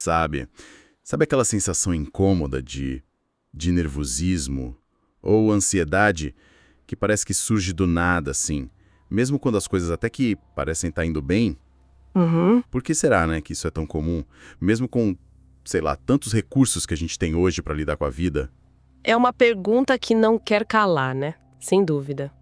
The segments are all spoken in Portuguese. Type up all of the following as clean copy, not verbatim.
Sabe? Sabe aquela sensação incômoda de nervosismo ou ansiedade que parece que surge do nada, assim? Mesmo quando as coisas até que parecem estar indo bem? Uhum. Por que será, né, que isso é tão comum? Mesmo com, sei lá, tantos recursos que a gente tem hoje para lidar com a vida? É uma pergunta que não quer calar, né? Sem dúvida.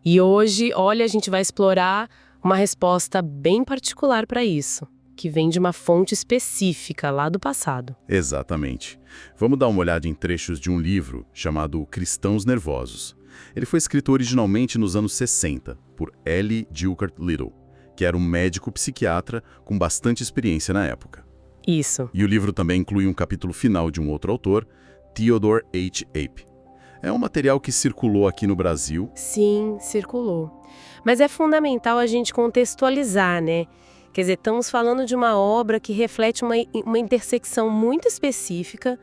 E hoje, olha, a gente vai explorar uma resposta bem particular para isso, que vem de uma fonte específica lá do passado. Exatamente. Vamos dar uma olhada em trechos de um livro chamado Cristãos Nervosos. Ele foi escrito originalmente nos anos 60 por L. Gilbert Little, que era um médico psiquiatra com bastante experiência na época. Isso. E o livro também inclui um capítulo final de um outro autor, Theodore H. Ape. É um material que circulou aqui no Brasil. Sim, circulou. Mas é fundamental a gente contextualizar, né? Quer dizer, estamos falando de uma obra que reflete uma intersecção muito específica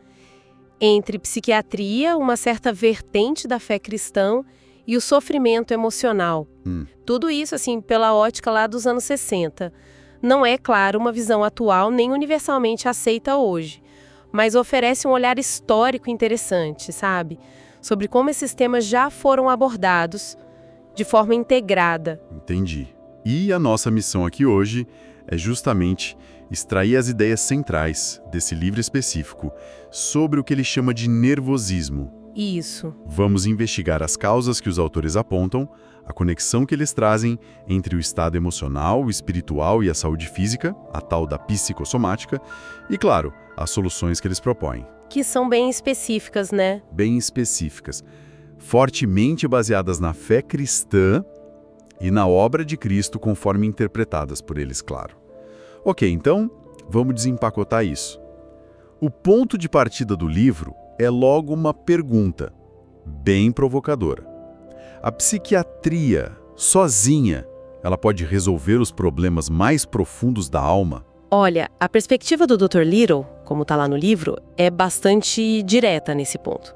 entre psiquiatria, uma certa vertente da fé cristã e o sofrimento emocional. Tudo isso, assim, pela ótica lá dos anos 60. Não é, claro, uma visão atual nem universalmente aceita hoje, mas oferece um olhar histórico interessante, sabe? Sobre como esses temas já foram abordados de forma integrada. Entendi. E a nossa missão aqui hoje é justamente extrair as ideias centrais desse livro específico sobre o que ele chama de nervosismo. Isso. Vamos investigar as causas que os autores apontam, a conexão que eles trazem entre o estado emocional, o espiritual e a saúde física, a tal da psicossomática, e, claro, as soluções que eles propõem. Que são bem específicas, né? Bem específicas, fortemente baseadas na fé cristã e na obra de Cristo conforme interpretadas por eles, claro. Ok, então, vamos desempacotar isso. O ponto de partida do livro é logo uma pergunta, bem provocadora. A psiquiatria, sozinha, ela pode resolver os problemas mais profundos da alma? Olha, a perspectiva do Dr. Little, como está lá no livro, é bastante direta nesse ponto.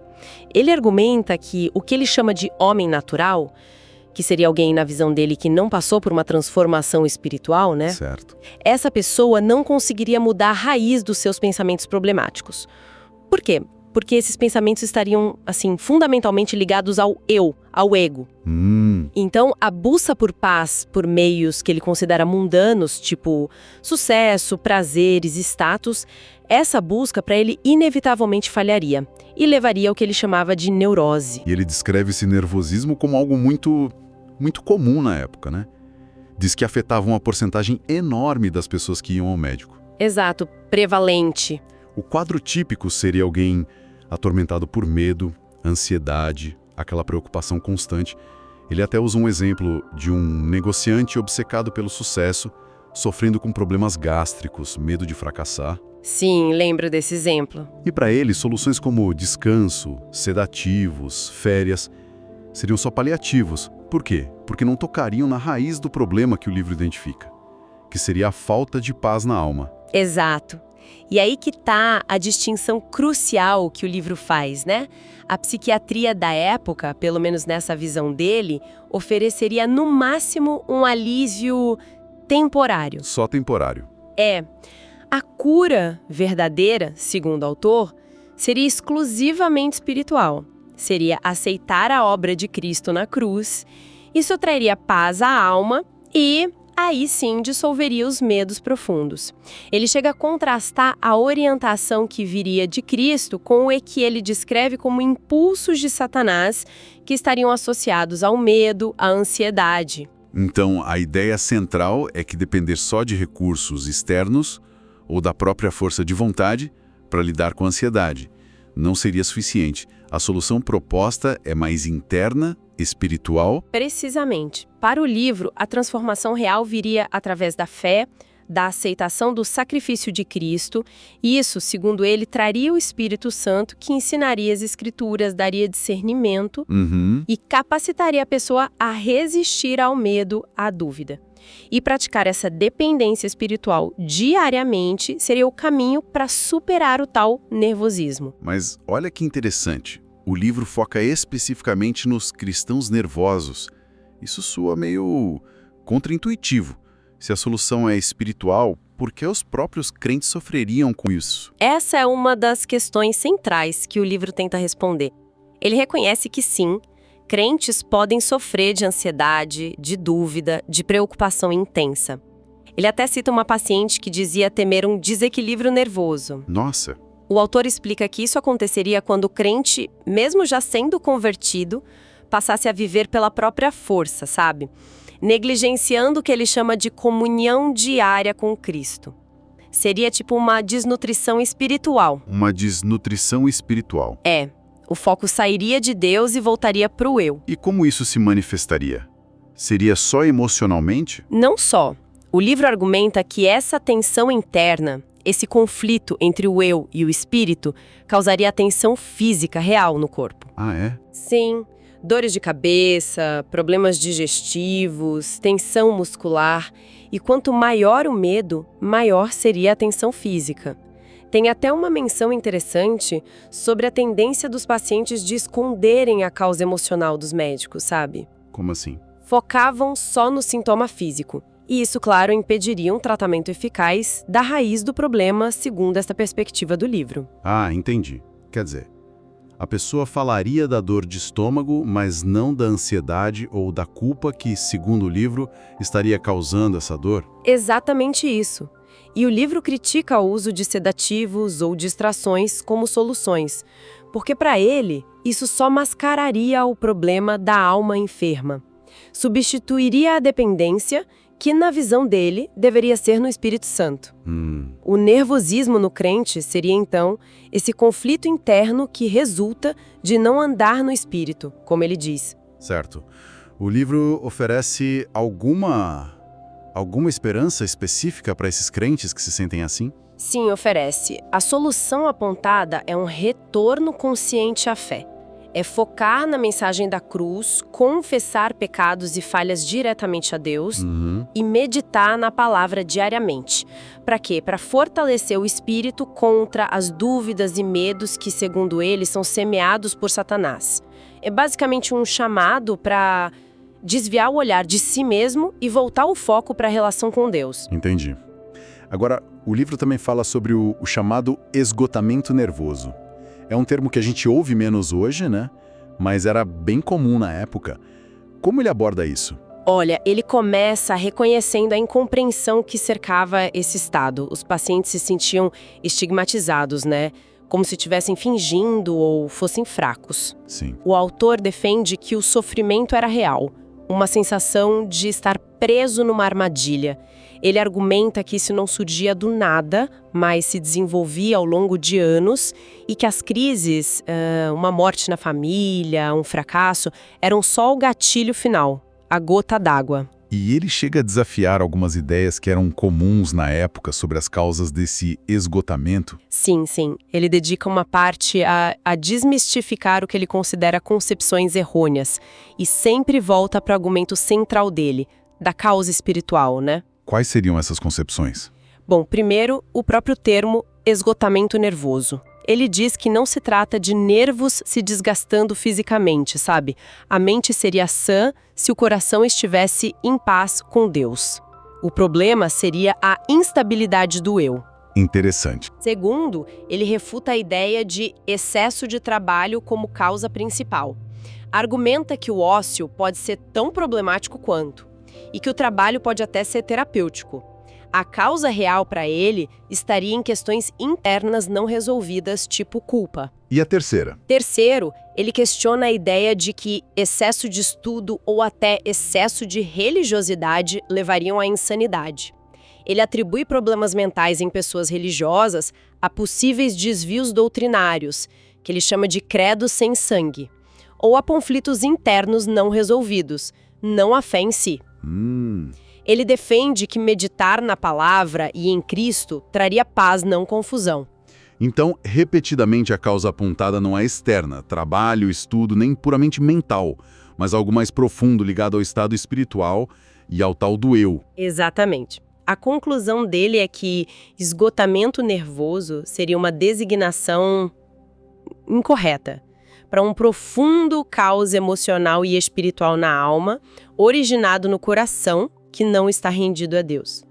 Ele argumenta que o que ele chama de homem natural, que seria alguém na visão dele que não passou por uma transformação espiritual, né? Certo. Essa pessoa não conseguiria mudar a raiz dos seus pensamentos problemáticos. Por quê? Porque esses pensamentos estariam, assim, fundamentalmente ligados ao eu, ao ego. Então, a busca por paz por meios que ele considera mundanos, tipo sucesso, prazeres, status, essa busca para ele inevitavelmente falharia e levaria ao que ele chamava de neurose. E ele descreve esse nervosismo como algo muito comum na época, né? Diz que afetava uma porcentagem enorme das pessoas que iam ao médico. Exato, prevalente. O quadro típico seria alguém atormentado por medo, ansiedade, aquela preocupação constante. Ele até usa um exemplo de um negociante obcecado pelo sucesso, sofrendo com problemas gástricos, medo de fracassar. Sim, lembro desse exemplo. E para ele, soluções como descanso, sedativos, férias, seriam só paliativos. Por quê? Porque não tocariam na raiz do problema que o livro identifica, que seria a falta de paz na alma. Exato. E aí que tá a distinção crucial que o livro faz, né? A psiquiatria da época, pelo menos nessa visão dele, ofereceria no máximo um alívio temporário. Só temporário. A cura verdadeira, segundo o autor, seria exclusivamente espiritual. Seria aceitar a obra de Cristo na cruz. Isso traria paz à alma e aí sim dissolveria os medos profundos. Ele chega a contrastar a orientação que viria de Cristo com o que ele descreve como impulsos de Satanás que estariam associados ao medo, à ansiedade. Então, a ideia central é que depender só de recursos externos ou da própria força de vontade para lidar com a ansiedade não seria suficiente. A solução proposta é mais interna, espiritual. Precisamente. Para o livro, a transformação real viria através da fé, da aceitação do sacrifício de Cristo. Isso, segundo ele, traria o Espírito Santo, que ensinaria as Escrituras, daria discernimento e capacitaria a pessoa a resistir ao medo, à dúvida. E praticar essa dependência espiritual diariamente seria o caminho para superar o tal nervosismo. Mas olha que interessante. O livro foca especificamente nos cristãos nervosos. Isso soa meio contraintuitivo. Se a solução é espiritual, por que os próprios crentes sofreriam com isso? Essa é uma das questões centrais que o livro tenta responder. Ele reconhece que sim, crentes podem sofrer de ansiedade, de dúvida, de preocupação intensa. Ele até cita uma paciente que dizia temer um desequilíbrio nervoso. Nossa! O autor explica que isso aconteceria quando o crente, mesmo já sendo convertido, passasse a viver pela própria força, sabe? Negligenciando o que ele chama de comunhão diária com Cristo. Seria tipo uma desnutrição espiritual. Uma desnutrição espiritual. O foco sairia de Deus e voltaria para o eu. E como isso se manifestaria? Seria só emocionalmente? Não só. O livro argumenta que essa tensão interna, esse conflito entre o eu e o espírito, causaria tensão física real no corpo. Ah, é? Sim. Dores de cabeça, problemas digestivos, tensão muscular. E quanto maior o medo, maior seria a tensão física. Tem até uma menção interessante sobre a tendência dos pacientes de esconderem a causa emocional dos médicos, sabe? Como assim? Focavam só no sintoma físico. E isso, claro, impediria um tratamento eficaz da raiz do problema, segundo esta perspectiva do livro. Ah, entendi. Quer dizer, a pessoa falaria da dor de estômago, mas não da ansiedade ou da culpa que, segundo o livro, estaria causando essa dor? Exatamente isso. E o livro critica o uso de sedativos ou distrações como soluções, porque para ele, isso só mascararia o problema da alma enferma. Substituiria a dependência, que na visão dele deveria ser no Espírito Santo. O nervosismo no crente seria então esse conflito interno que resulta de não andar no Espírito, como ele diz. Certo. O livro oferece alguma esperança específica para esses crentes que se sentem assim? Sim, oferece. A solução apontada é um retorno consciente à fé. É focar na mensagem da cruz, confessar pecados e falhas diretamente a Deus e meditar na palavra diariamente. Para quê? Para fortalecer o espírito contra as dúvidas e medos que, segundo ele, são semeados por Satanás. É basicamente um chamado para desviar o olhar de si mesmo e voltar o foco para a relação com Deus. Entendi. Agora, o livro também fala sobre o chamado esgotamento nervoso. É um termo que a gente ouve menos hoje, né? Mas era bem comum na época. Como ele aborda isso? Olha, ele começa reconhecendo a incompreensão que cercava esse estado. Os pacientes se sentiam estigmatizados, né? Como se estivessem fingindo ou fossem fracos. Sim. O autor defende que o sofrimento era real, uma sensação de estar preso numa armadilha. Ele argumenta que isso não surgia do nada, mas se desenvolvia ao longo de anos e que as crises, uma morte na família, um fracasso, eram só o gatilho final, a gota d'água. E ele chega a desafiar algumas ideias que eram comuns na época sobre as causas desse esgotamento? Sim, sim. Ele dedica uma parte a desmistificar o que ele considera concepções errôneas e sempre volta para o argumento central dele, da causa espiritual, né? Quais seriam essas concepções? Bom, primeiro, o próprio termo esgotamento nervoso. Ele diz que não se trata de nervos se desgastando fisicamente, sabe? A mente seria sã se o coração estivesse em paz com Deus. O problema seria a instabilidade do eu. Interessante. Segundo, ele refuta a ideia de excesso de trabalho como causa principal. Argumenta que o ócio pode ser tão problemático quanto, e que o trabalho pode até ser terapêutico. A causa real para ele estaria em questões internas não resolvidas, tipo culpa. E a terceira? Terceiro, ele questiona a ideia de que excesso de estudo ou até excesso de religiosidade levariam à insanidade. Ele atribui problemas mentais em pessoas religiosas a possíveis desvios doutrinários, que ele chama de credo sem sangue, ou a conflitos internos não resolvidos, não a fé em si. Ele defende que meditar na palavra e em Cristo traria paz, não confusão. Então, repetidamente a causa apontada não é externa, trabalho, estudo, nem puramente mental, mas algo mais profundo ligado ao estado espiritual e ao tal do eu. Exatamente. A conclusão dele é que esgotamento nervoso seria uma designação incorreta para um profundo caos emocional e espiritual na alma, originado no coração, que não está rendido a Deus.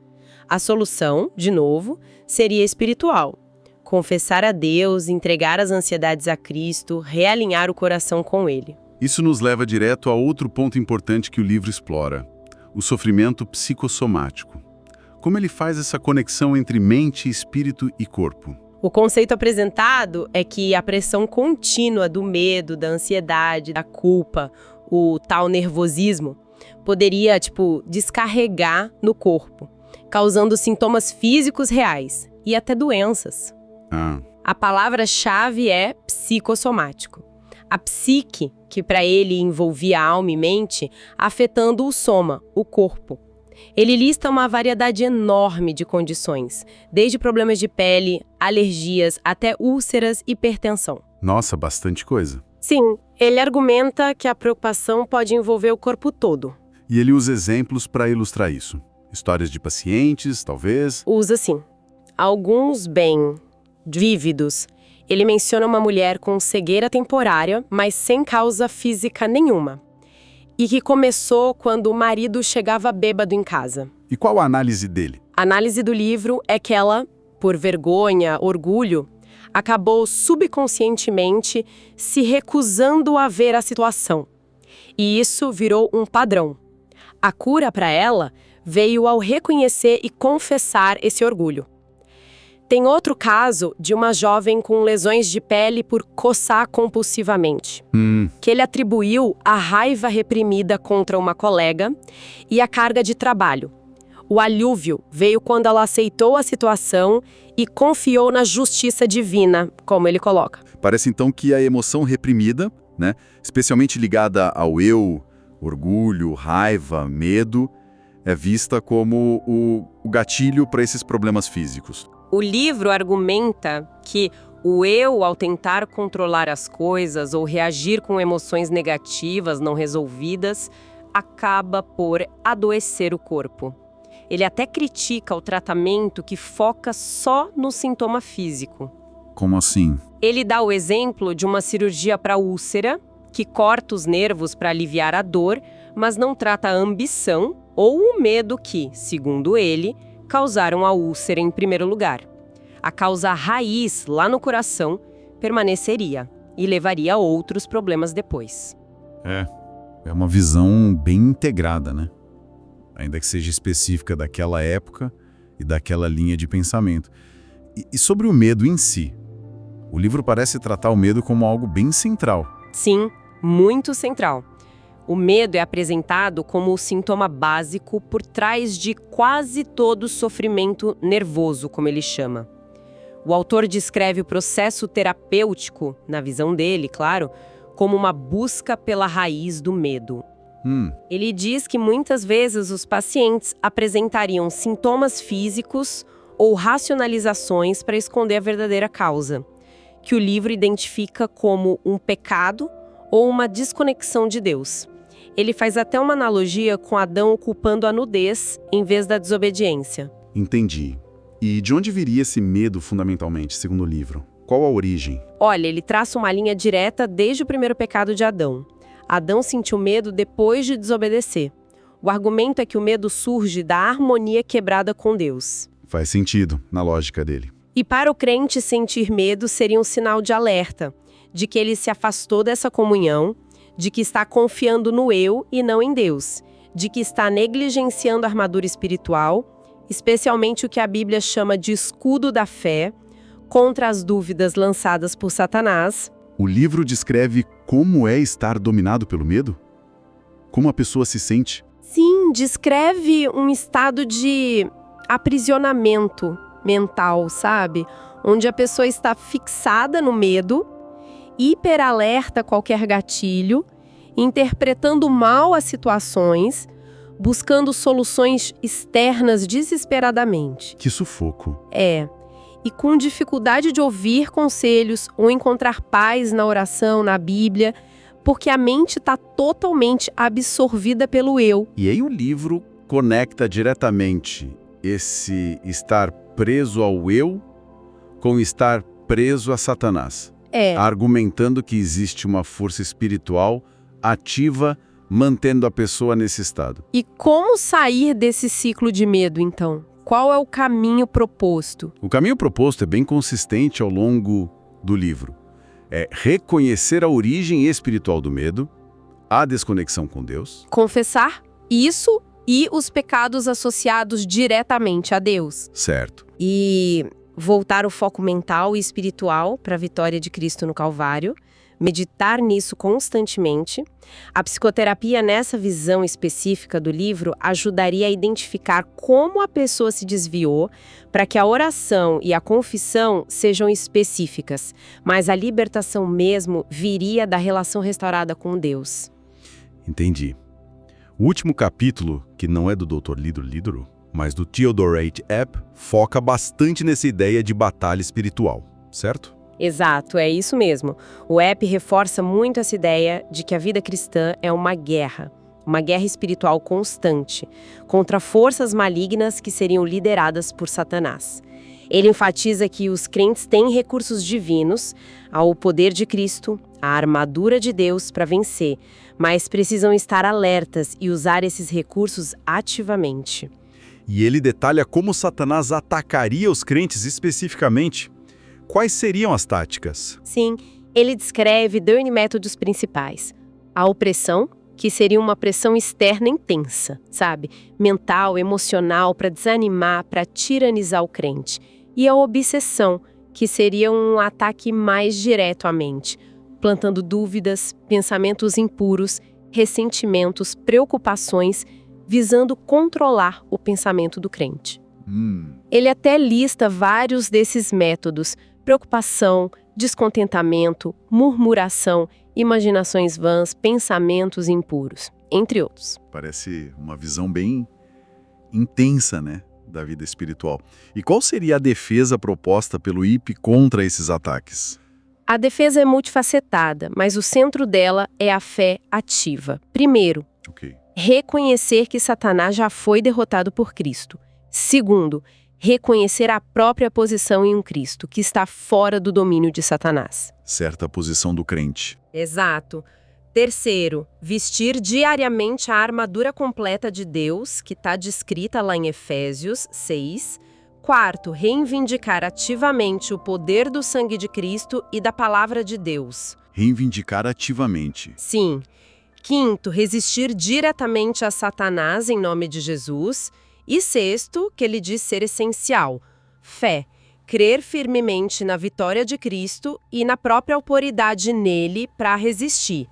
A solução, de novo, seria espiritual. Confessar a Deus, entregar as ansiedades a Cristo, realinhar o coração com Ele. Isso nos leva direto a outro ponto importante que o livro explora: o sofrimento psicossomático. Como ele faz essa conexão entre mente, espírito e corpo? O conceito apresentado é que a pressão contínua do medo, da ansiedade, da culpa, o tal nervosismo, poderia, descarregar no corpo, causando sintomas físicos reais e até doenças. A palavra-chave é psicossomático. A psique, que para ele envolvia alma e mente, afetando o soma, o corpo. Ele lista uma variedade enorme de condições, desde problemas de pele, alergias, até úlceras e hipertensão. Nossa, bastante coisa. Sim, ele argumenta que a preocupação pode envolver o corpo todo. E ele usa exemplos para ilustrar isso. Histórias de pacientes, talvez? Usa sim. Alguns bem vívidos. Ele menciona uma mulher com cegueira temporária, mas sem causa física nenhuma. E que começou quando o marido chegava bêbado em casa. E qual a análise dele? A análise do livro é que ela, por vergonha, orgulho, acabou subconscientemente se recusando a ver a situação. E isso virou um padrão. A cura para ela veio ao reconhecer e confessar esse orgulho. Tem outro caso de uma jovem com lesões de pele por coçar compulsivamente, que ele atribuiu à raiva reprimida contra uma colega e à carga de trabalho. O alívio veio quando ela aceitou a situação e confiou na justiça divina, como ele coloca. Parece então que a emoção reprimida, especialmente ligada ao eu, orgulho, raiva, medo, é vista como o gatilho para esses problemas físicos. O livro argumenta que o eu, ao tentar controlar as coisas ou reagir com emoções negativas não resolvidas, acaba por adoecer o corpo. Ele até critica o tratamento que foca só no sintoma físico. Como assim? Ele dá o exemplo de uma cirurgia para úlcera, que corta os nervos para aliviar a dor, mas não trata a ambição ou o medo que, segundo ele, causaram a úlcera em primeiro lugar. A causa raiz, lá no coração, permaneceria e levaria a outros problemas depois. É uma visão bem integrada, né? Ainda que seja específica daquela época e daquela linha de pensamento. E sobre o medo em si, o livro parece tratar o medo como algo bem central. Sim, muito central. O medo é apresentado como o sintoma básico por trás de quase todo sofrimento nervoso, como ele chama. O autor descreve o processo terapêutico, na visão dele, claro, como uma busca pela raiz do medo. Ele diz que muitas vezes os pacientes apresentariam sintomas físicos ou racionalizações para esconder a verdadeira causa, que o livro identifica como um pecado ou uma desconexão de Deus. Ele faz até uma analogia com Adão culpando a nudez em vez da desobediência. Entendi. E de onde viria esse medo fundamentalmente, segundo o livro? Qual a origem? Olha, ele traça uma linha direta desde o primeiro pecado de Adão. Adão sentiu medo depois de desobedecer. O argumento é que o medo surge da harmonia quebrada com Deus. Faz sentido, na lógica dele. E para o crente, sentir medo seria um sinal de alerta, de que ele se afastou dessa comunhão, de que está confiando no eu e não em Deus, de que está negligenciando a armadura espiritual, especialmente o que a Bíblia chama de escudo da fé, contra as dúvidas lançadas por Satanás. O livro descreve como é estar dominado pelo medo? Como a pessoa se sente? Sim, descreve um estado de aprisionamento mental, sabe? Onde a pessoa está fixada no medo, hiperalerta a qualquer gatilho, interpretando mal as situações, buscando soluções externas desesperadamente. Que sufoco. E com dificuldade de ouvir conselhos ou encontrar paz na oração, na Bíblia, porque a mente está totalmente absorvida pelo eu. E aí o livro conecta diretamente esse estar preso ao eu com estar preso a Satanás. Argumentando que existe uma força espiritual ativa mantendo a pessoa nesse estado. E como sair desse ciclo de medo, então? qual é o caminho proposto? O caminho proposto é bem consistente ao longo do livro. É reconhecer a origem espiritual do medo, a desconexão com Deus. Confessar isso e os pecados associados diretamente a Deus. Certo. E voltar o foco mental e espiritual para a vitória de Cristo no Calvário, meditar nisso constantemente. A psicoterapia, nessa visão específica do livro, ajudaria a identificar como a pessoa se desviou para que a oração e a confissão sejam específicas, mas a libertação mesmo viria da relação restaurada com Deus. Entendi. O último capítulo, que não é do Dr. Lidero, mas do Theodore H. Epp, foca bastante nessa ideia de batalha espiritual, certo? Exato, é isso mesmo. O Epp reforça muito essa ideia de que a vida cristã é uma guerra espiritual constante, contra forças malignas que seriam lideradas por Satanás. Ele enfatiza que os crentes têm recursos divinos, ao poder de Cristo, a armadura de Deus para vencer, mas precisam estar alertas e usar esses recursos ativamente. E ele detalha como Satanás atacaria os crentes especificamente. Quais seriam as táticas? Sim, ele descreve 2 métodos principais. A opressão, que seria uma pressão externa intensa, sabe? Mental, emocional, para desanimar, para tiranizar o crente. E a obsessão, que seria um ataque mais direto à mente, plantando dúvidas, pensamentos impuros, ressentimentos, preocupações, visando controlar o pensamento do crente. Ele até lista vários desses métodos: preocupação, descontentamento, murmuração, imaginações vãs, pensamentos impuros, entre outros. Parece uma visão bem intensa, né, da vida espiritual. E qual seria a defesa proposta pelo Epp contra esses ataques? A defesa é multifacetada, mas o centro dela é a fé ativa. Primeiro, reconhecer que Satanás já foi derrotado por Cristo. Segundo, reconhecer a própria posição em um Cristo, que está fora do domínio de Satanás. Certa posição do crente. Exato. Terceiro, vestir diariamente a armadura completa de Deus, que está descrita lá em Efésios 6. Quarto, reivindicar ativamente o poder do sangue de Cristo e da palavra de Deus. Reivindicar ativamente. Sim. Quinto, resistir diretamente a Satanás em nome de Jesus. E sexto, que ele diz ser essencial: fé. Crer firmemente na vitória de Cristo e na própria autoridade nele para resistir,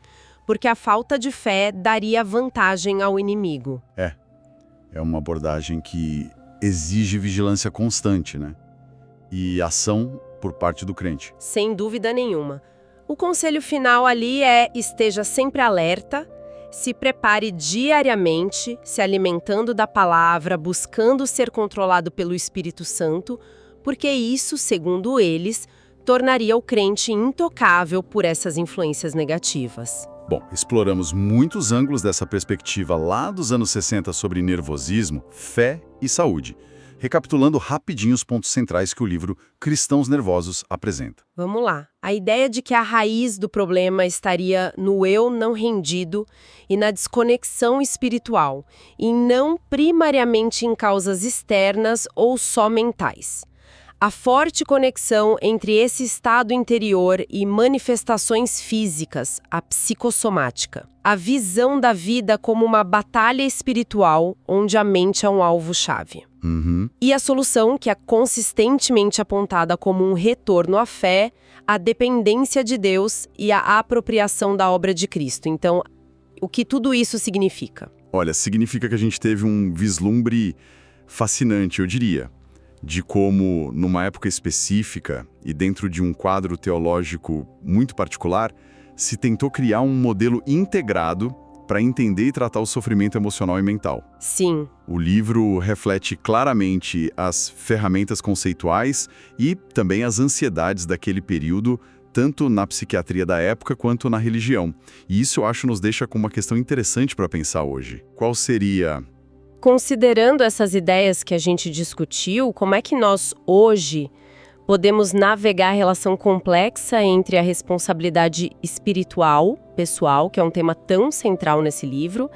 porque a falta de fé daria vantagem ao inimigo. É uma abordagem que exige vigilância constante, né? E ação por parte do crente. Sem dúvida nenhuma. O conselho final ali é: esteja sempre alerta, se prepare diariamente, se alimentando da palavra, buscando ser controlado pelo Espírito Santo, porque isso, segundo eles, tornaria o crente intocável por essas influências negativas. Bom, exploramos muitos ângulos dessa perspectiva lá dos anos 60 sobre nervosismo, fé e saúde. Recapitulando rapidinho os pontos centrais que o livro Cristãos Nervosos apresenta. Vamos lá. A ideia de que a raiz do problema estaria no eu não rendido e na desconexão espiritual, e não primariamente em causas externas ou só mentais. A forte conexão entre esse estado interior e manifestações físicas, a psicossomática. A visão da vida como uma batalha espiritual, onde a mente é um alvo-chave. E a solução, que é consistentemente apontada como um retorno à fé, a dependência de Deus e a apropriação da obra de Cristo. Então, o que tudo isso significa? Olha, significa que a gente teve um vislumbre fascinante, eu diria, de como, numa época específica e dentro de um quadro teológico muito particular, se tentou criar um modelo integrado para entender e tratar o sofrimento emocional e mental. Sim. O livro reflete claramente as ferramentas conceituais e também as ansiedades daquele período, tanto na psiquiatria da época quanto na religião. E isso, eu acho, nos deixa com uma questão interessante para pensar hoje. Qual seria... Considerando essas ideias que a gente discutiu, como é que nós, hoje, podemos navegar a relação complexa entre a responsabilidade espiritual, pessoal, que é um tema tão central nesse livro,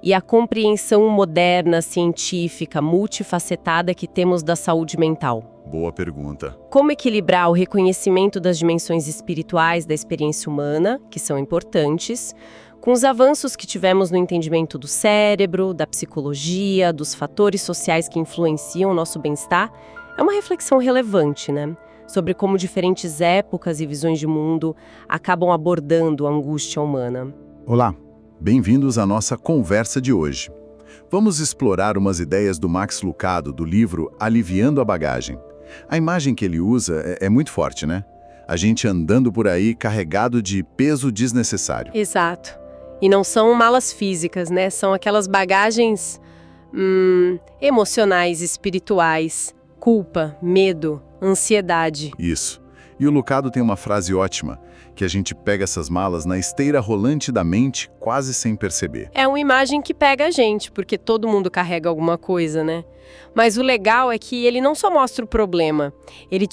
e a compreensão moderna, científica, multifacetada que temos da saúde mental? Boa pergunta. Como equilibrar o reconhecimento das dimensões espirituais da experiência humana, que são importantes, com os avanços que tivemos no entendimento do cérebro, da psicologia, dos fatores sociais que influenciam o nosso bem-estar? É uma reflexão relevante, né? Sobre como diferentes épocas e visões de mundo acabam abordando a angústia humana. Olá, bem-vindos à nossa conversa de hoje. Vamos explorar umas ideias do Max Lucado do livro Aliviando a Bagagem. A imagem que ele usa é muito forte, né? A gente andando por aí carregado de peso desnecessário. Exato. E não são malas físicas, né? São aquelas bagagens emocionais, espirituais, culpa, medo, ansiedade. Isso. E o Lucado tem uma frase ótima, que a gente pega essas malas na esteira rolante da mente quase sem perceber. É uma imagem que pega a gente, porque todo mundo carrega alguma coisa, né? Mas o legal é que ele não só mostra o problema, ele,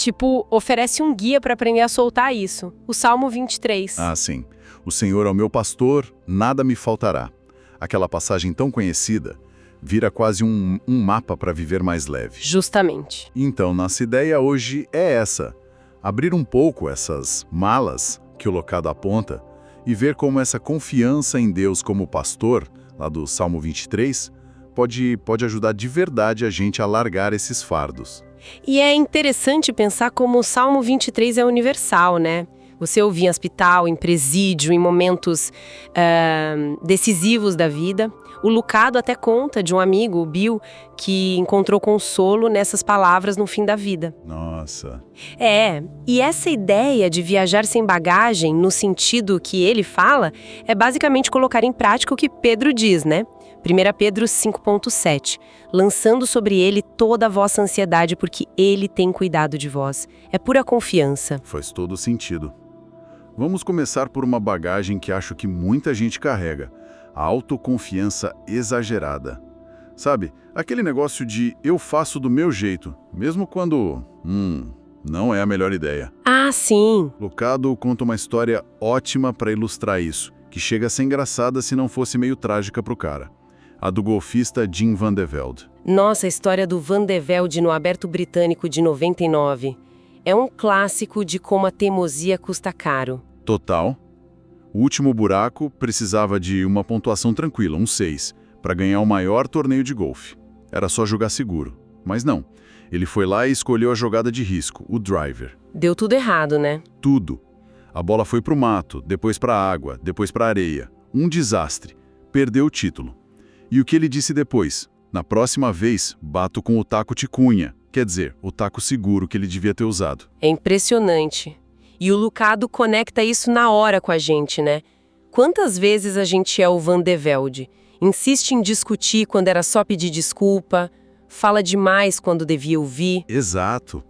oferece um guia para aprender a soltar isso. O Salmo 23. Ah, sim. O Senhor é o meu pastor, nada me faltará. Aquela passagem tão conhecida vira quase um mapa para viver mais leve. Justamente. Então, nossa ideia hoje é essa. Abrir um pouco essas malas que o Lucado aponta e ver como essa confiança em Deus como pastor, lá do Salmo 23, pode ajudar de verdade a gente a largar esses fardos. E é interessante pensar como o Salmo 23 é universal, né? Você ouve em hospital, em presídio, em momentos decisivos da vida. O Lucado até conta de um amigo, o Bill, que encontrou consolo nessas palavras no fim da vida. Nossa. E essa ideia de viajar sem bagagem, no sentido que ele fala, é basicamente colocar em prática o que Pedro diz, né? 1 Pedro 5,7, lançando sobre ele toda a vossa ansiedade, porque ele tem cuidado de vós. É pura confiança. Faz todo sentido. Vamos começar por uma bagagem que acho que muita gente carrega. A autoconfiança exagerada. Sabe, aquele negócio de eu faço do meu jeito, mesmo quando, não é a melhor ideia. Ah, sim. Lucado conta uma história ótima para ilustrar isso, que chega a ser engraçada se não fosse meio trágica pro cara. A do golfista Jim Van de Velde. Nossa, a história do Van de Velde no Aberto Britânico de 99. É um clássico de como a teimosia custa caro. Total. O último buraco precisava de uma pontuação tranquila, um 6, para ganhar o maior torneio de golfe. Era só jogar seguro. Mas não. Ele foi lá e escolheu a jogada de risco, o driver. Deu tudo errado, né? Tudo. A bola foi pro mato, depois pra água, depois pra areia. Um desastre. Perdeu o título. E o que ele disse depois? Na próxima vez, bato com o taco ticunha. Quer dizer, o taco seguro que ele devia ter usado. É impressionante. E o Lucado conecta isso na hora com a gente, né? Quantas vezes a gente é o Van de Velde? Insiste em discutir quando era só pedir desculpa, fala demais quando devia ouvir. Exato.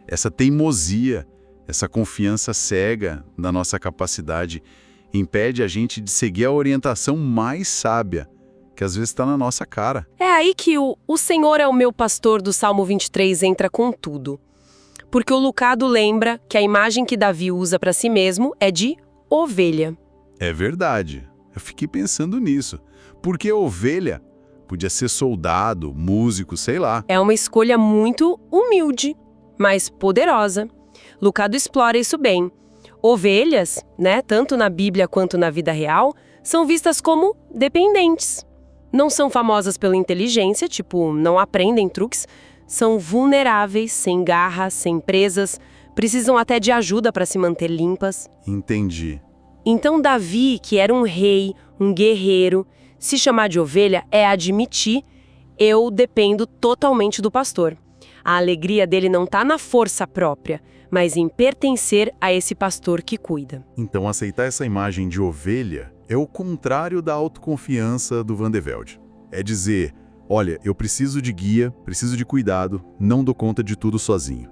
Essa teimosia, essa confiança cega na nossa capacidade, impede a gente de seguir a orientação mais sábia, que às vezes está na nossa cara. É aí que o Senhor é o meu pastor do Salmo 23 entra com tudo. Porque o Lucado lembra que a imagem que Davi usa para si mesmo é de ovelha. É verdade. Eu fiquei pensando nisso. Porque ovelha podia ser soldado, músico, sei lá. É uma escolha muito humilde, mas poderosa. Lucado explora isso bem. Ovelhas, né, tanto na Bíblia quanto na vida real, são vistas como dependentes. Não são famosas pela inteligência, não aprendem truques. São vulneráveis, sem garras, sem presas, precisam até de ajuda para se manter limpas. Entendi. Então Davi, que era um rei, um guerreiro, se chamar de ovelha é admitir, eu dependo totalmente do pastor. A alegria dele não está na força própria, mas em pertencer a esse pastor que cuida. Então aceitar essa imagem de ovelha é o contrário da autoconfiança do Van de Velde. É dizer, olha, eu preciso de guia, preciso de cuidado, não dou conta de tudo sozinho.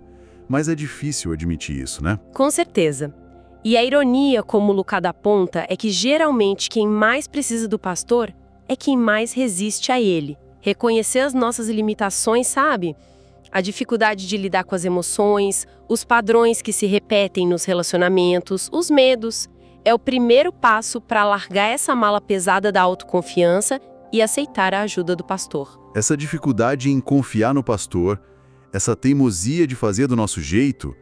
Mas é difícil admitir isso, né? Com certeza. E a ironia, como o Lucado aponta, é que geralmente quem mais precisa do pastor é quem mais resiste a ele. Reconhecer as nossas limitações, sabe? A dificuldade de lidar com as emoções, os padrões que se repetem nos relacionamentos, os medos. É o primeiro passo para largar essa mala pesada da autoconfiança e aceitar a ajuda do pastor. Essa dificuldade em confiar no pastor, essa teimosia de fazer do nosso jeito,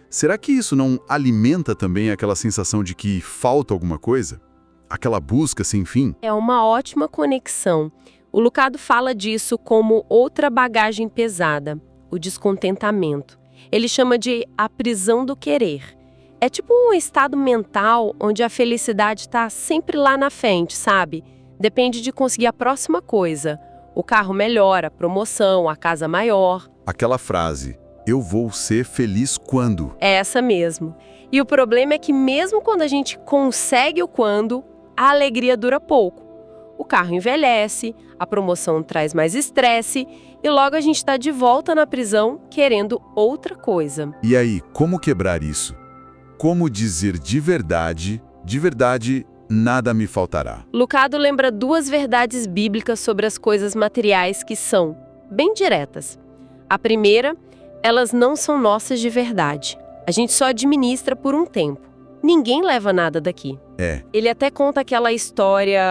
será que isso não alimenta também aquela sensação de que falta alguma coisa? Aquela busca sem fim? É uma ótima conexão. O Lucado fala disso como outra bagagem pesada, o descontentamento. Ele chama de a prisão do querer. É tipo um estado mental onde a felicidade está sempre lá na frente, sabe? Depende de conseguir a próxima coisa. O carro melhor, a promoção, a casa maior. Aquela frase, eu vou ser feliz quando? É essa mesmo. E o problema é que mesmo quando a gente consegue o quando, a alegria dura pouco. O carro envelhece, a promoção traz mais estresse e logo a gente está de volta na prisão querendo outra coisa. E aí, como quebrar isso? Como dizer de verdade, nada me faltará? Lucado lembra duas verdades bíblicas sobre as coisas materiais que são bem diretas. A primeira, elas não são nossas de verdade. A gente só administra por um tempo. Ninguém leva nada daqui. Ele até conta aquela história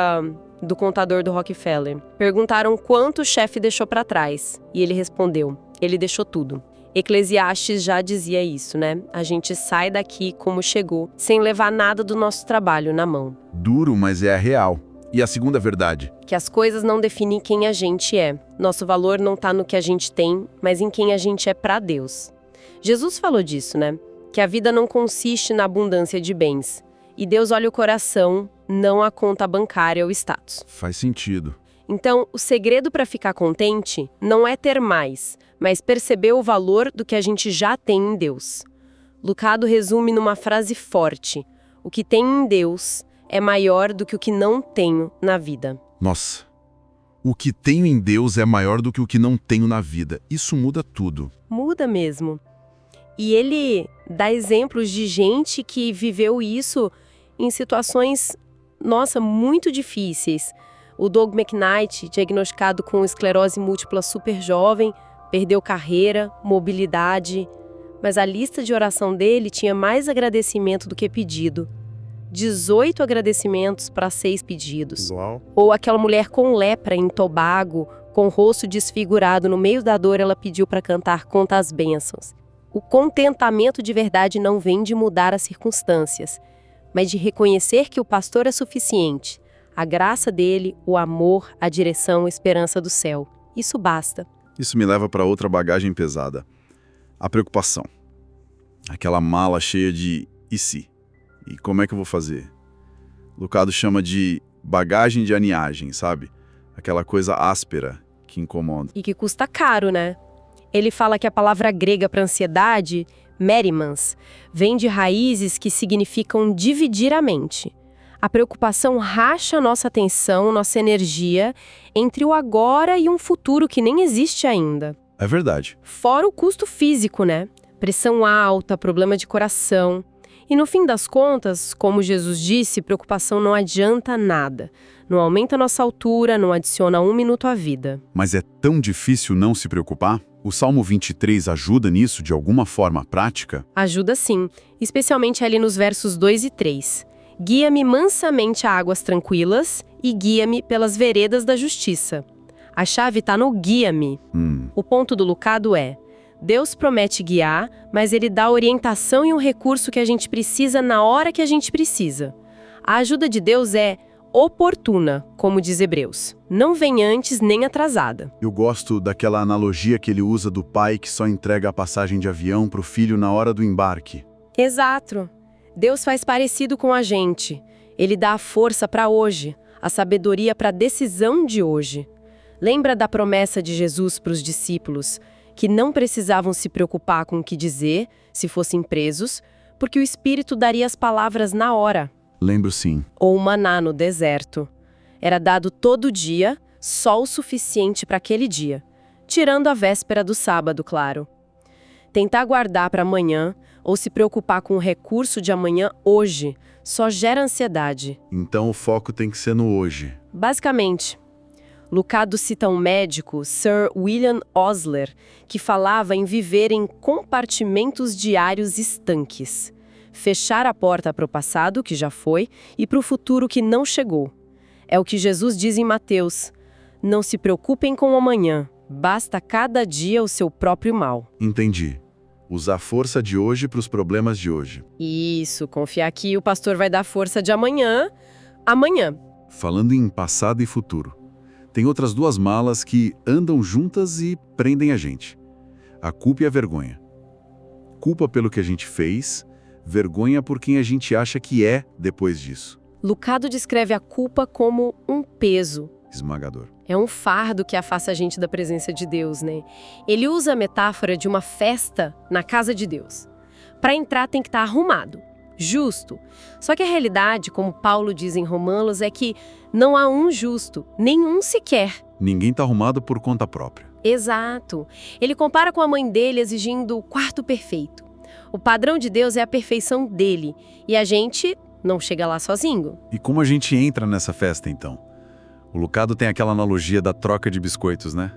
do contador do Rockefeller. Perguntaram quanto o chefe deixou para trás. E ele respondeu, ele deixou tudo. Eclesiastes já dizia isso, né? A gente sai daqui como chegou, sem levar nada do nosso trabalho na mão. Duro, mas é a real. E a segunda verdade? Que as coisas não definem quem a gente é. Nosso valor não está no que a gente tem, mas em quem a gente é para Deus. Jesus falou disso, né? Que a vida não consiste na abundância de bens. E Deus olha o coração, não a conta bancária ou status. Faz sentido. Então, o segredo para ficar contente não é ter mais, mas perceber o valor do que a gente já tem em Deus. Lucado resume numa frase forte: o que tenho em Deus é maior do que o que não tenho na vida. Nossa, o que tenho em Deus é maior do que o que não tenho na vida. Isso muda tudo. Muda mesmo. E ele dá exemplos de gente que viveu isso em situações, nossa, muito difíceis. O Doug McKnight, diagnosticado com esclerose múltipla super jovem, perdeu carreira, mobilidade, mas a lista de oração dele tinha mais agradecimento do que pedido. 18 agradecimentos para 6 pedidos. Uau. Ou aquela mulher com lepra em Tobago, com o rosto desfigurado, no meio da dor ela pediu para cantar Conta as Bênçãos. O contentamento de verdade não vem de mudar as circunstâncias, mas de reconhecer que o pastor é suficiente. A graça dele, o amor, a direção, a esperança do céu. Isso basta. Isso me leva para outra bagagem pesada. A preocupação. Aquela mala cheia de e se? E como é que eu vou fazer? Lucado chama de bagagem de aninhagem, sabe? Aquela coisa áspera que incomoda. E que custa caro, né? Ele fala que a palavra grega para ansiedade, merimans, vem de raízes que significam dividir a mente. A preocupação racha nossa atenção, nossa energia, entre o agora e um futuro que nem existe ainda. É verdade. Fora o custo físico, né? Pressão alta, problema de coração. E no fim das contas, como Jesus disse, preocupação não adianta nada. Não aumenta a nossa altura, não adiciona 1 minuto à vida. Mas é tão difícil não se preocupar? O Salmo 23 ajuda nisso de alguma forma prática? Ajuda sim, especialmente ali nos versos 2 e 3. Guia-me mansamente a águas tranquilas e guia-me pelas veredas da justiça. A chave está no guia-me. O ponto do Lucado é: Deus promete guiar, mas Ele dá a orientação e um recurso que a gente precisa na hora que a gente precisa. A ajuda de Deus é oportuna, como diz Hebreus. Não vem antes nem atrasada. Eu gosto daquela analogia que ele usa do pai que só entrega a passagem de avião para o filho na hora do embarque. Exato. Deus faz parecido com a gente. Ele dá a força para hoje, a sabedoria para a decisão de hoje. Lembra da promessa de Jesus para os discípulos, que não precisavam se preocupar com o que dizer, se fossem presos, porque o Espírito daria as palavras na hora. Lembro sim. Ou o maná no deserto. Era dado todo dia, só o suficiente para aquele dia, tirando a véspera do sábado, claro. Tentar guardar para amanhã ou se preocupar com o recurso de amanhã hoje só gera ansiedade. Então o foco tem que ser no hoje. Basicamente. Lucado cita um médico, Sir William Osler, que falava em viver em compartimentos diários estanques. Fechar a porta para o passado, que já foi, e para o futuro que não chegou. É o que Jesus diz em Mateus: Não se preocupem com o amanhã, basta cada dia o seu próprio mal. Entendi. Usar a força de hoje para os problemas de hoje. Isso, confiar que o pastor vai dar força de amanhã, amanhã. Falando em passado e futuro, tem outras duas malas que andam juntas e prendem a gente. A culpa e a vergonha. Culpa pelo que a gente fez, vergonha por quem a gente acha que é depois disso. Lucado descreve a culpa como um peso. Esmagador. É um fardo que afasta a gente da presença de Deus, né? Ele usa a metáfora de uma festa na casa de Deus. Para entrar tem que estar arrumado, justo. Só que a realidade, como Paulo diz em Romanos, é que não há um justo, nenhum sequer. Ninguém está arrumado por conta própria. Exato. Ele compara com a mãe dele exigindo o quarto perfeito. O padrão de Deus é a perfeição dele, e a gente não chega lá sozinho. E como a gente entra nessa festa, então? O Lucado tem aquela analogia da troca de biscoitos, né?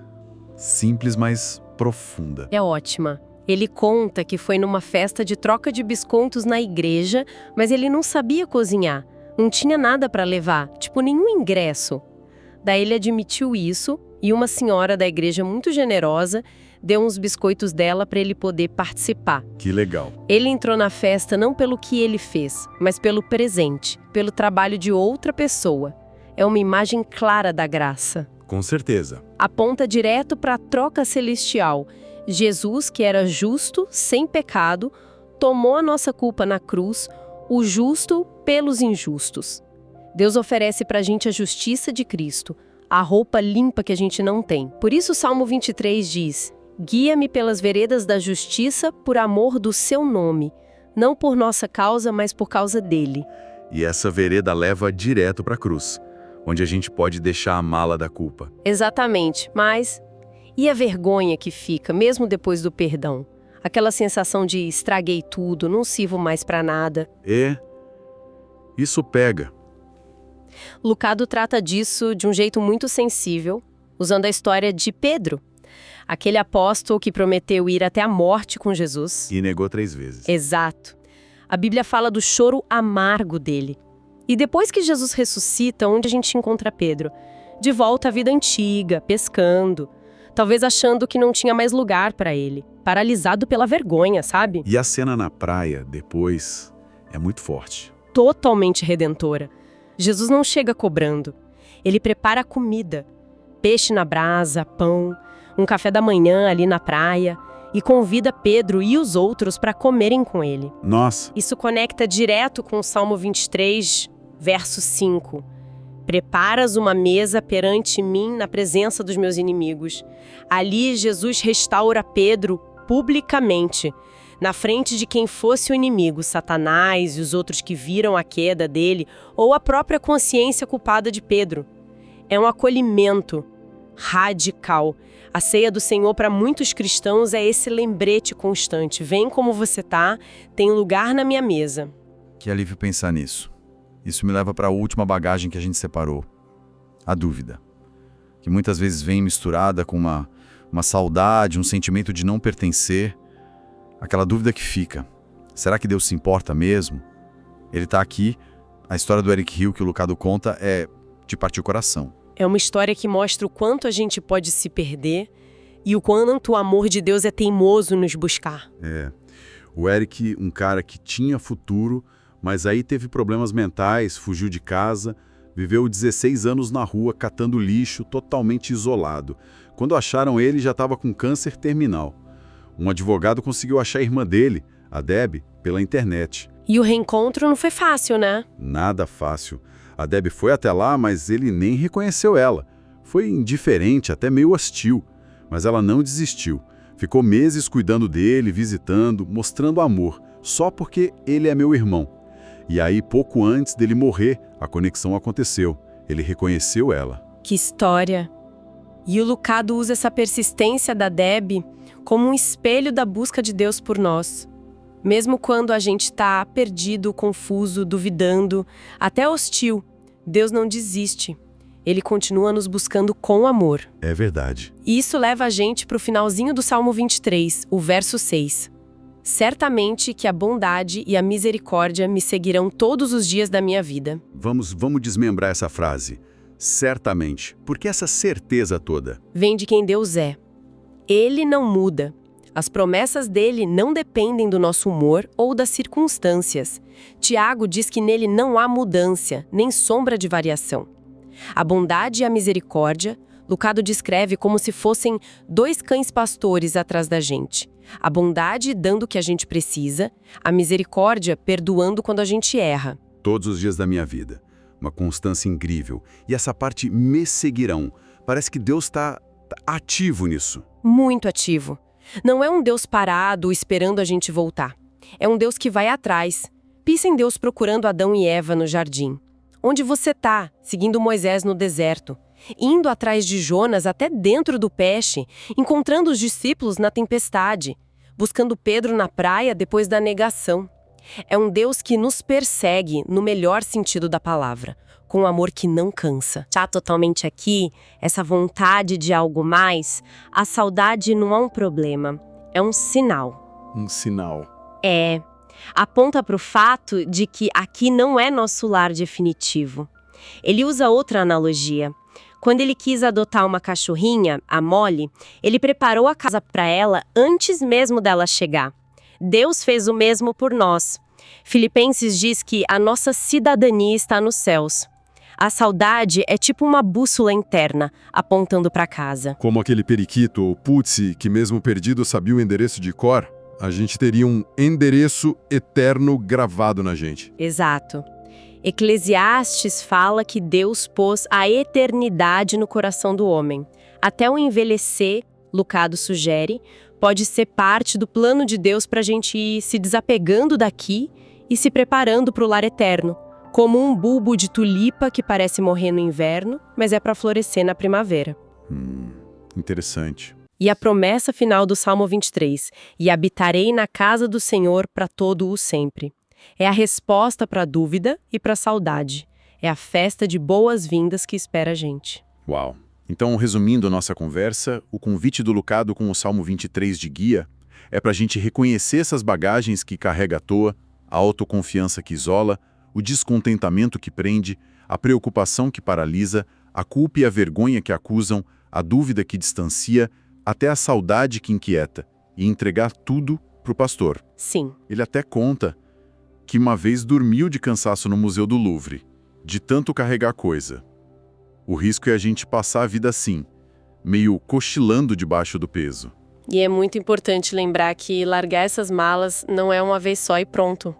Simples, mas profunda. É ótima. Ele conta que foi numa festa de troca de biscoitos na igreja, mas ele não sabia cozinhar. Não tinha nada para levar, tipo nenhum ingresso. Daí ele admitiu isso, e uma senhora da igreja muito generosa deu uns biscoitos dela para ele poder participar. Que legal. Ele entrou na festa não pelo que ele fez, mas pelo presente, pelo trabalho de outra pessoa. É uma imagem clara da graça. Com certeza. Aponta direto para a troca celestial. Jesus, que era justo, sem pecado, tomou a nossa culpa na cruz, o justo pelos injustos. Deus oferece para a gente a justiça de Cristo, a roupa limpa que a gente não tem. Por isso o Salmo 23 diz: guia-me pelas veredas da justiça por amor do seu nome, não por nossa causa, mas por causa dele. E essa vereda leva direto para a cruz, onde a gente pode deixar a mala da culpa. Exatamente, mas e a vergonha que fica, mesmo depois do perdão? Aquela sensação de estraguei tudo, não sirvo mais para nada. Isso pega. Lucado trata disso de um jeito muito sensível, usando a história de Pedro, aquele apóstolo que prometeu ir até a morte com Jesus. E negou 3 vezes. Exato. A Bíblia fala do choro amargo dele. E depois que Jesus ressuscita, onde a gente encontra Pedro? De volta à vida antiga, pescando, talvez achando que não tinha mais lugar para ele, paralisado pela vergonha, sabe? E a cena na praia, depois, é muito forte. Totalmente redentora. Jesus não chega cobrando. Ele prepara a comida. Peixe na brasa, pão, um café da manhã ali na praia, e convida Pedro e os outros para comerem com ele. Nossa! Isso conecta direto com o Salmo 23, verso 5. Preparas uma mesa perante mim na presença dos meus inimigos. Ali Jesus restaura Pedro publicamente, na frente de quem fosse o inimigo, Satanás e os outros que viram a queda dele, ou a própria consciência culpada de Pedro. É um acolhimento radical. A ceia do Senhor para muitos cristãos é esse lembrete constante. Vem como você tá, tem lugar na minha mesa. Que alívio pensar nisso. Isso me leva para a última bagagem que a gente separou. A dúvida. Que muitas vezes vem misturada com uma saudade, um sentimento de não pertencer. Aquela dúvida que fica. Será que Deus se importa mesmo? Ele está aqui. A história do Eric Hill que o Lucado conta é de partir o coração. É uma história que mostra o quanto a gente pode se perder e o quanto o amor de Deus é teimoso nos buscar. O Eric, um cara que tinha futuro, mas aí teve problemas mentais, fugiu de casa, viveu 16 anos na rua catando lixo, totalmente isolado. Quando acharam ele, já estava com câncer terminal. Um advogado conseguiu achar a irmã dele, a Deb, pela internet. E o reencontro não foi fácil, né? Nada fácil. A Deb foi até lá, mas ele nem reconheceu ela. Foi indiferente, até meio hostil. Mas ela não desistiu. Ficou meses cuidando dele, visitando, mostrando amor, só porque ele é meu irmão. E aí, pouco antes dele morrer, a conexão aconteceu. Ele reconheceu ela. Que história! E o Lucado usa essa persistência da Deb como um espelho da busca de Deus por nós. Mesmo quando a gente está perdido, confuso, duvidando, até hostil, Deus não desiste. Ele continua nos buscando com amor. É verdade. E isso leva a gente para o finalzinho do Salmo 23, o verso 6. Certamente que a bondade e a misericórdia me seguirão todos os dias da minha vida. Vamos desmembrar essa frase. Certamente. Por que essa certeza toda? Vem de quem Deus é. Ele não muda. As promessas dele não dependem do nosso humor ou das circunstâncias. Tiago diz que nele não há mudança, nem sombra de variação. A bondade e a misericórdia, Lucado descreve como se fossem 2 cães pastores atrás da gente. A bondade dando o que a gente precisa, a misericórdia perdoando quando a gente erra. Todos os dias da minha vida. Uma constância incrível. E essa parte me seguirão. Parece que Deus está ativo nisso. Muito ativo. Não é um Deus parado esperando a gente voltar. É um Deus que vai atrás. Pensa em Deus procurando Adão e Eva no jardim. Onde você está, seguindo Moisés no deserto, indo atrás de Jonas até dentro do peixe, encontrando os discípulos na tempestade, buscando Pedro na praia depois da negação. É um Deus que nos persegue no melhor sentido da palavra, com um amor que não cansa. Já totalmente aqui, essa vontade de algo mais, a saudade não é um problema, é um sinal. Um sinal. Aponta para o fato de que aqui não é nosso lar definitivo. Ele usa outra analogia. Quando ele quis adotar uma cachorrinha, a Molly, ele preparou a casa para ela antes mesmo dela chegar. Deus fez o mesmo por nós. Filipenses diz que a nossa cidadania está nos céus. A saudade é tipo uma bússola interna, apontando para casa. Como aquele periquito ou putzi que mesmo perdido sabia o endereço de cor, a gente teria um endereço eterno gravado na gente. Exato. Eclesiastes fala que Deus pôs a eternidade no coração do homem. Até o envelhecer, Lucado sugere, pode ser parte do plano de Deus para a gente ir se desapegando daqui e se preparando para o lar eterno, como um bulbo de tulipa que parece morrer no inverno, mas é para florescer na primavera. Interessante. E a promessa final do Salmo 23, e habitarei na casa do Senhor para todo o sempre. É a resposta para a dúvida e para a saudade. É a festa de boas-vindas que espera a gente. Uau! Então, resumindo a nossa conversa, o convite do Lucado com o Salmo 23 de guia é para a gente reconhecer essas bagagens que carrega à toa, a autoconfiança que isola, o descontentamento que prende, a preocupação que paralisa, a culpa e a vergonha que acusam, a dúvida que distancia, até a saudade que inquieta, e entregar tudo para o pastor. Sim. Ele até conta que uma vez dormiu de cansaço no Museu do Louvre, de tanto carregar coisa. O risco é a gente passar a vida assim, meio cochilando debaixo do peso. E é muito importante lembrar que largar essas malas não é uma vez só e pronto.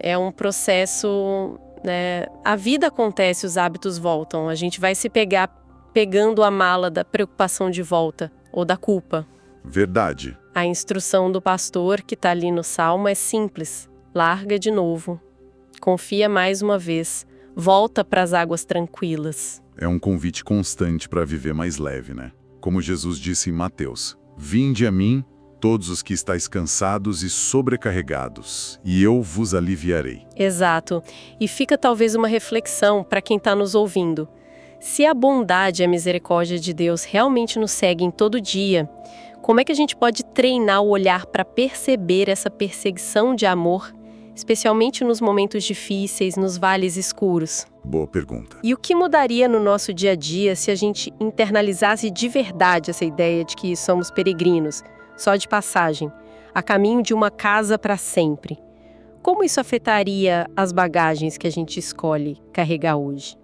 É um processo, né? A vida acontece, os hábitos voltam. A gente vai se pegando a mala da preocupação de volta ou da culpa. Verdade. A instrução do pastor que está ali no Salmo é simples. Larga de novo. Confia mais uma vez. Volta para as águas tranquilas. É um convite constante para viver mais leve, né? Como Jesus disse em Mateus: Vinde a mim, todos os que estáis cansados e sobrecarregados, e eu vos aliviarei. Exato. E fica talvez uma reflexão para quem está nos ouvindo. Se a bondade e a misericórdia de Deus realmente nos seguem todo dia, como é que a gente pode treinar o olhar para perceber essa perseguição de amor, especialmente nos momentos difíceis, nos vales escuros? Boa pergunta. E o que mudaria no nosso dia a dia se a gente internalizasse de verdade essa ideia de que somos peregrinos, só de passagem, a caminho de uma casa para sempre? Como isso afetaria as bagagens que a gente escolhe carregar hoje?